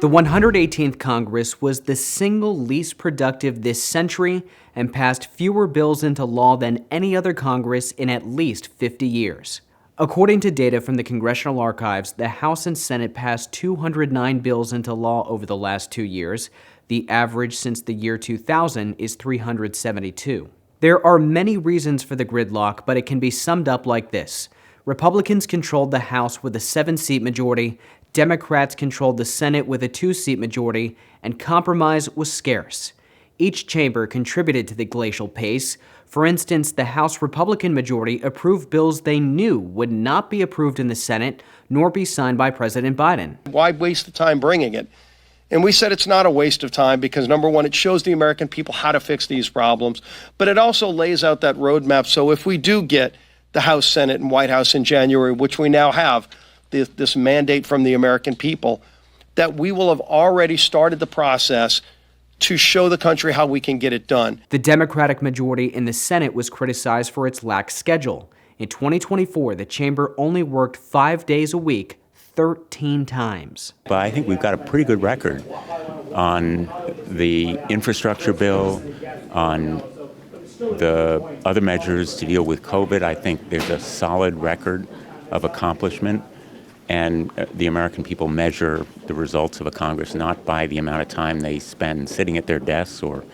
The 118th Congress was the single least productive this century and passed fewer bills into law than any other Congress in at least 50 years. According to data from the Congressional Archives, the House and Senate passed 209 bills into law over the last 2 years. The average since the year 2000 is 372. There are many reasons for the gridlock, but it can be summed up like this. Republicans controlled the House with a 7-seat majority, Democrats controlled the Senate with a 2-seat majority, and compromise was scarce. Each chamber contributed to the glacial pace. For instance, the House Republican majority approved bills they knew would not be approved in the Senate, nor be signed by President Biden. Why waste the time bringing it? And we said it's not a waste of time because, number one, it shows the American people how to fix these problems, but it also lays out that roadmap. So if we do get the House, Senate, and White House in January, which we now have, this mandate from the American people, that we will have already started the process to show the country how we can get it done. The Democratic majority in the Senate was criticized for its lax schedule. In 2024, the chamber only worked 5 days a week, 13 times. But I think we've got a pretty good record on the infrastructure bill, on the other measures to deal with COVID. I think there's a solid record of accomplishment. And the American people measure the results of a Congress not by the amount of time they spend sitting at their desks or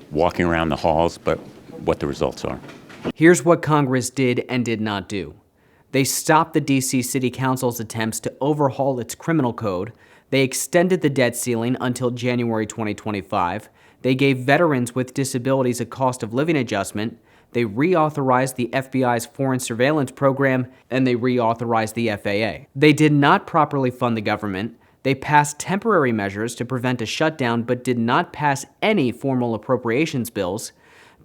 walking around the halls, but what the results are. Here's what Congress did and did not do. They stopped the D.C. City Council's attempts to overhaul its criminal code. They extended the debt ceiling until January 2025. They gave veterans with disabilities a cost of living adjustment. They reauthorized the FBI's foreign surveillance program, and they reauthorized the FAA. They did not properly fund the government. They passed temporary measures to prevent a shutdown, but did not pass any formal appropriations bills.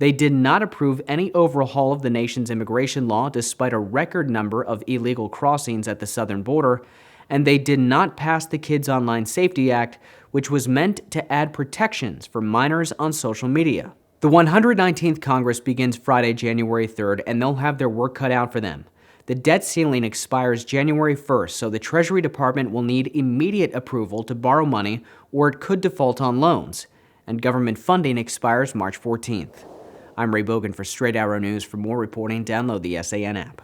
They did not approve any overhaul of the nation's immigration law, despite a record number of illegal crossings at the southern border. And they did not pass the Kids Online Safety Act, which was meant to add protections for minors on social media. The 119th Congress begins Friday, January 3rd, and they'll have their work cut out for them. The debt ceiling expires January 1st, so the Treasury Department will need immediate approval to borrow money, or it could default on loans. And government funding expires March 14th. I'm Ray Bogan for Straight Arrow News. For more reporting, download the SAN app.